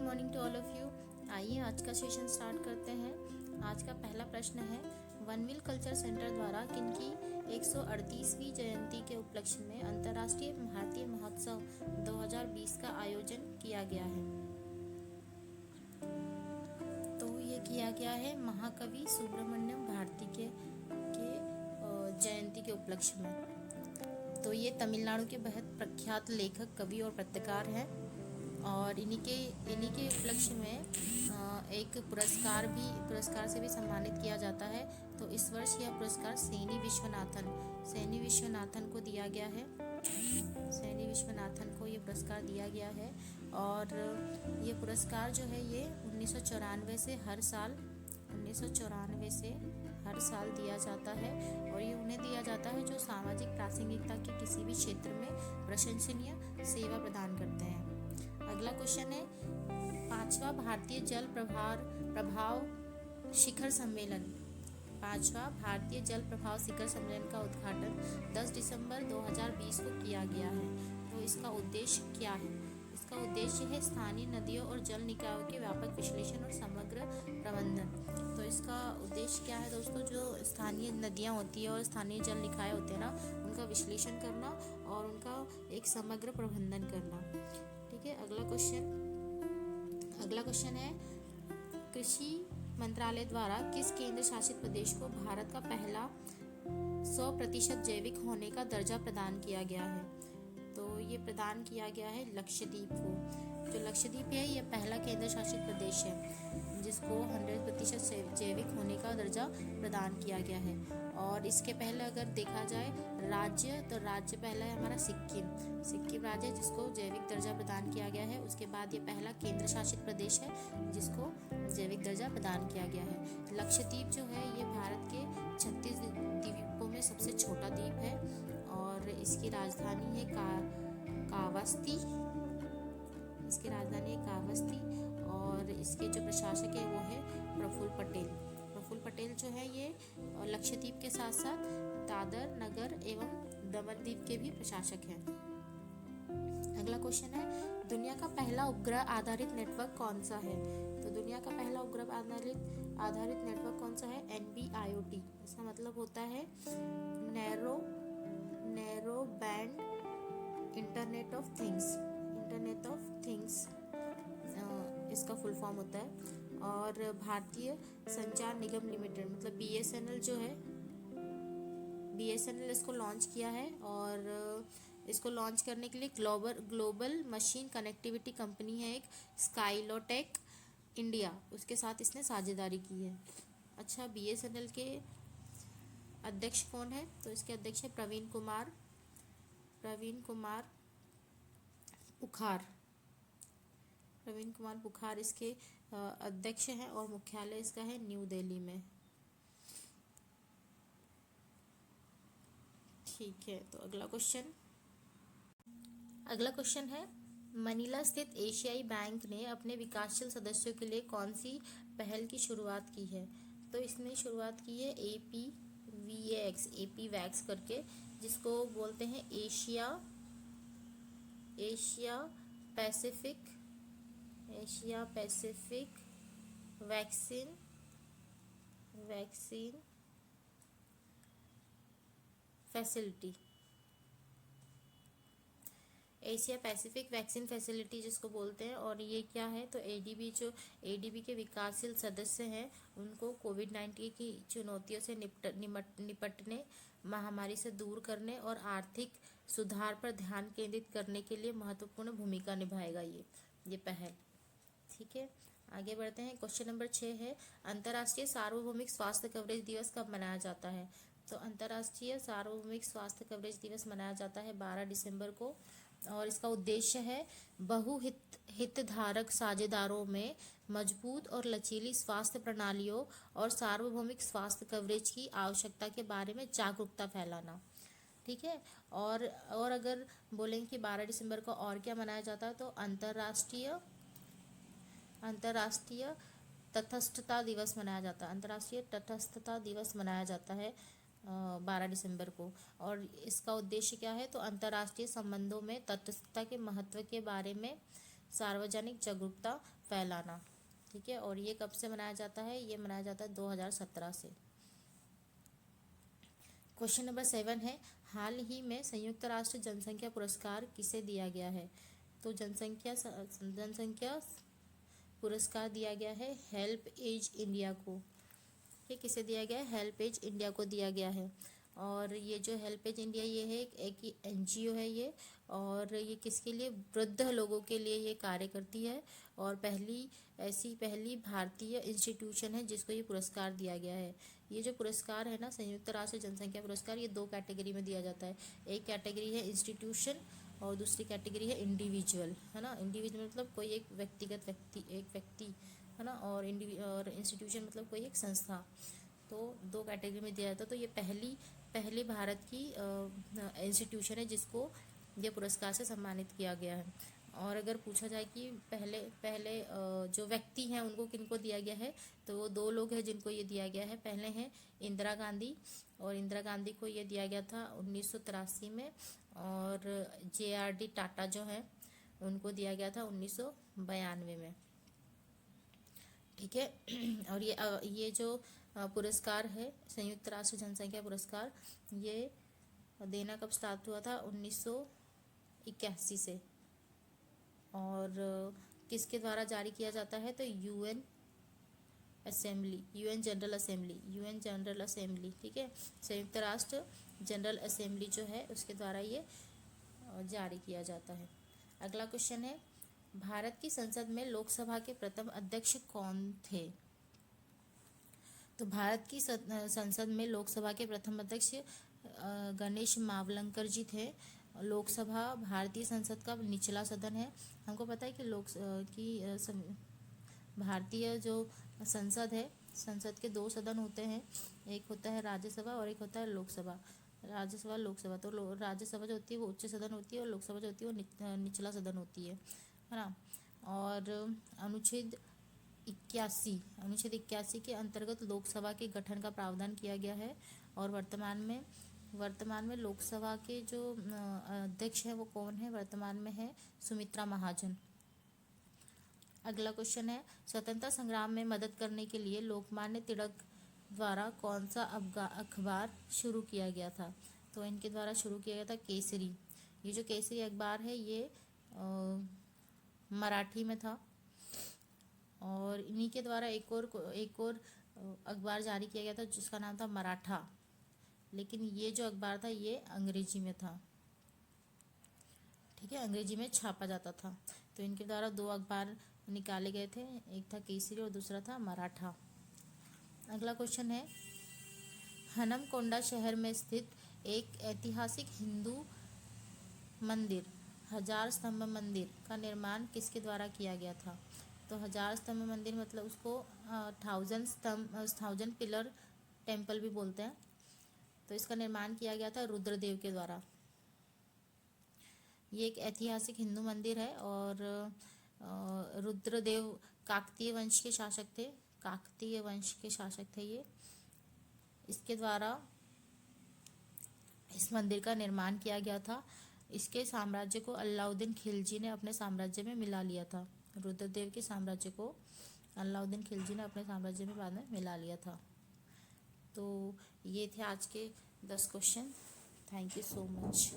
Morning to all of you. आइए आज का सेशन स्टार्ट करते हैं। आज का पहला प्रश्न है, वनविल कल्चर सेंटर द्वारा किनकी 138वीं जयंती के उपलक्ष्य में अंतर्राष्ट्रीय भारतीय महोत्सव 2020 का आयोजन किया गया है। तो ये किया गया है महाकवि सुब्रमण्यम भारती के जयंती के उपलक्ष्य में। तो ये तमिलनाडु के बेहद प्रख्यात लेखक, कवि और पत्रकार हैं और इन्हीं के उपलक्ष्य में एक पुरस्कार से भी सम्मानित किया जाता है। तो इस वर्ष यह पुरस्कार सैनी विश्वनाथन को दिया गया है। सैनी विश्वनाथन को ये पुरस्कार दिया गया है और ये पुरस्कार जो है ये 1994 से हर साल दिया जाता है और ये उन्हें दिया जाता है जो सामाजिक प्रासंगिकता के किसी भी क्षेत्र में प्रशंसनीय सेवा प्रदान करते हैं। अगला क्वेश्चन है, 5वां भारतीय जल प्रभाव शिखर सम्मेलन। 5वां भारतीय जल प्रभाव शिखर सम्मेलन का उद्घाटन 10 दिसंबर 2020 को किया गया है। तो इसका उद्देश्य क्या है? इसका उद्देश्य है स्थानीय नदियों और जल निकायों के व्यापक विश्लेषण और समग्र प्रबंधन। तो इसका उद्देश्य क्या है दोस्तों? जो स्थानीय नदियाँ होती है और स्थानीय जल निकाय होते हैं ना, उनका विश्लेषण करना और उनका एक समग्र प्रबंधन करना। ठीक है। अगला क्वेश्चन है, कृषि मंत्रालय द्वारा किस केंद्र शासित प्रदेश को भारत का पहला 100% जैविक होने का दर्जा प्रदान किया गया है? तो ये प्रदान किया गया है लक्षद्वीप को। जो लक्षद्वीप है ये पहला केंद्र शासित प्रदेश है जिसको 100% जैविक होने का दर्जा प्रदान किया गया है। और इसके पहले अगर देखा जाए राज्य, तो राज्य पहला है हमारा सिक्किम राज्य जिसको जैविक दर्जा प्रदान किया गया है। उसके बाद ये पहला केंद्र शासित प्रदेश है जिसको जैविक दर्जा प्रदान किया गया है। लक्षद्वीप जो है ये भारत के 36 द्वीपों में सबसे छोटा द्वीप है और इसकी राजधानी है कावस्ती और इसके जो प्रशासक है वो है प्रफुल्ल पटेल जो है ये लक्षद्वीप के साथ साथ दादर नगर एवं दमन द्वीप के भी प्रशासक हैं। अगला क्वेश्चन है, दुनिया का पहला उपग्रह आधारित नेटवर्क कौन सा है? तो दुनिया का पहला उपग्रह आधारित नेटवर्क कौन सा है? NB-IoT। इसका मतलब होता है narrow band internet of things इसका फुल फॉर्म होता है। और भारतीय संचार निगम लिमिटेड मतलब BSNL जो है, BSNL इसको लॉन्च किया है और इसको लॉन्च करने के लिए ग्लोबल मशीन कनेक्टिविटी कंपनी है एक, स्काइलोटेक इंडिया, उसके साथ इसने साझेदारी की है। अच्छा, BSNL के अध्यक्ष कौन है? तो इसके अध्यक्ष है प्रवीण कुमार पुखार इसके अध्यक्ष हैं और मुख्यालय इसका है न्यू दिल्ली में। ठीक है। तो अगला क्वेश्चन है, मनीला स्थित एशियाई बैंक ने अपने विकासशील सदस्यों के लिए कौन सी पहल की शुरुआत की है? तो इसने शुरुआत की है APVAX करके, जिसको बोलते हैं Asia Pacific vaccine facility. Asia Pacific vaccine facility जिसको बोलते हैं। और ये क्या है? तो ADB के विकासशील सदस्य हैं उनको कोविड-19 की चुनौतियों से निपटने, महामारी से दूर करने और आर्थिक सुधार पर ध्यान केंद्रित करने के लिए महत्वपूर्ण भूमिका निभाएगा ये पहल। ठीक है। आगे बढ़ते हैं। क्वेश्चन नंबर 6 है, अंतर्राष्ट्रीय सार्वभौमिक स्वास्थ्य कवरेज दिवस कब मनाया जाता है? तो अंतर्राष्ट्रीय सार्वभौमिक स्वास्थ्य कवरेज दिवस मनाया जाता है 12 दिसंबर को और इसका उद्देश्य है हितधारक साझेदारों में मजबूत और लचीली स्वास्थ्य प्रणालियों और सार्वभौमिक स्वास्थ्य कवरेज की आवश्यकता के बारे में जागरूकता फैलाना। ठीक है। और अगर बोलेंगे कि 12 दिसंबर को और क्या मनाया जाता है, तो अंतर्राष्ट्रीय तटस्थता दिवस मनाया जाता है। अंतर्राष्ट्रीय तटस्थता दिवस मनाया जाता है 12 दिसंबर को। और इसका उद्देश्य क्या है? तो अंतर्राष्ट्रीय संबंधों में तटस्थता के महत्व के बारे में सार्वजनिक जागरूकता फैलाना। ठीक है, और ये कब से मनाया जाता है? ये मनाया जाता है 2017 से। क्वेश्चन नंबर 7 है, हाल ही में संयुक्त राष्ट्र जनसंख्या पुरस्कार किसे दिया गया है? तो जनसंख्या पुरस्कार दिया गया है हेल्प एज इंडिया को। ये किसे दिया गया है? हेल्प एज इंडिया को दिया गया है। और ये जो हेल्प एज इंडिया ये है एक एनजीओ है ये, और ये किसके लिए? वृद्ध लोगों के लिए ये कार्य करती है, और पहली भारतीय इंस्टीट्यूशन है जिसको ये पुरस्कार दिया गया है। ये जो पुरस्कार है ना, संयुक्त राष्ट्र जनसंख्या पुरस्कार, ये 2 कैटेगरी में दिया जाता है। एक कैटेगरी है इंस्टीट्यूशन और दूसरी कैटेगरी है इंडिविजुअल, है ना। इंडिविजुअल मतलब कोई एक व्यक्ति है ना, और इंस्टीट्यूशन मतलब कोई एक संस्था। तो 2 कैटेगरी में दिया जाता है। तो ये पहली भारत की इंस्टीट्यूशन है जिसको ये पुरस्कार से सम्मानित किया गया है। और अगर पूछा जाए कि पहले जो व्यक्ति हैं उनको किनको दिया गया है, तो वो 2 लोग हैं जिनको ये दिया गया है। पहले हैं इंदिरा गांधी, और इंदिरा गांधी को ये दिया गया था 1983 में, और JRD टाटा जो है उनको दिया गया था 1992 में। ठीक है, और ये जो पुरस्कार है संयुक्त राष्ट्र जनसंख्या पुरस्कार, ये देना कब स्टार्ट हुआ था? 1981 से। और किसके द्वारा जारी किया जाता है? तो यूएन जनरल असेंबली। ठीक है, संयुक्त राष्ट्र जनरल असेंबली जो है उसके द्वारा ये जारी किया जाता है। अगला क्वेश्चन है, भारत की संसद में लोकसभा के प्रथम अध्यक्ष कौन थे? तो भारत की संसद में लोकसभा के प्रथम अध्यक्ष गणेश मावलंकर जी थे। लोकसभा भारतीय संसद का निचला सदन है। हमको पता है कि भारतीय जो संसद है, संसद के 2 सदन होते हैं, एक होता है राज्यसभा और एक होता है लोकसभा। लोकसभा तो राज्यसभा जो होती है वो उच्च सदन होती है, और लोकसभा जो होती है वो निचला सदन होती है ना। और अनुच्छेद 81 के अंतर्गत लोकसभा के गठन का प्रावधान किया गया है। और वर्तमान में लोकसभा के जो अध्यक्ष है वो कौन है? वर्तमान में है सुमित्रा महाजन। अगला क्वेश्चन है, स्वतंत्रता संग्राम में मदद करने के लिए लोकमान्य तिलक द्वारा कौन सा अखबार शुरू किया गया था? तो इनके द्वारा शुरू किया गया था केसरी। ये जो केसरी अखबार है ये मराठी में था। और इन्हीं के द्वारा एक और अखबार जारी किया गया था जिसका नाम था मराठा, लेकिन ये जो अखबार था ये अंग्रेजी में था। ठीक है, अंग्रेजी में छापा जाता था। तो इनके द्वारा 2 अखबार निकाले गए थे, एक था केसरी और दूसरा था मराठा। अगला क्वेश्चन है, हनमकोंडा शहर में स्थित एक ऐतिहासिक हिंदू मंदिर 1000 स्तंभ मंदिर का निर्माण किसके द्वारा किया गया था? तो 1000 स्तंभ मंदिर मतलब उसको 1000 पिलर टेम्पल भी बोलते हैं। तो इसका निर्माण किया गया था रुद्रदेव के द्वारा। ये एक ऐतिहासिक हिंदू मंदिर है, और रुद्रदेव काकतीय वंश के शासक थे ये। इसके द्वारा इस मंदिर का निर्माण किया गया था। इसके साम्राज्य को अलाउद्दीन खिलजी ने अपने साम्राज्य में मिला लिया था। रुद्रदेव के साम्राज्य को अलाउद्दीन खिलजी ने अपने साम्राज्य में बाद में मिला लिया था। तो ये थे आज के 10 question. Thank you so much.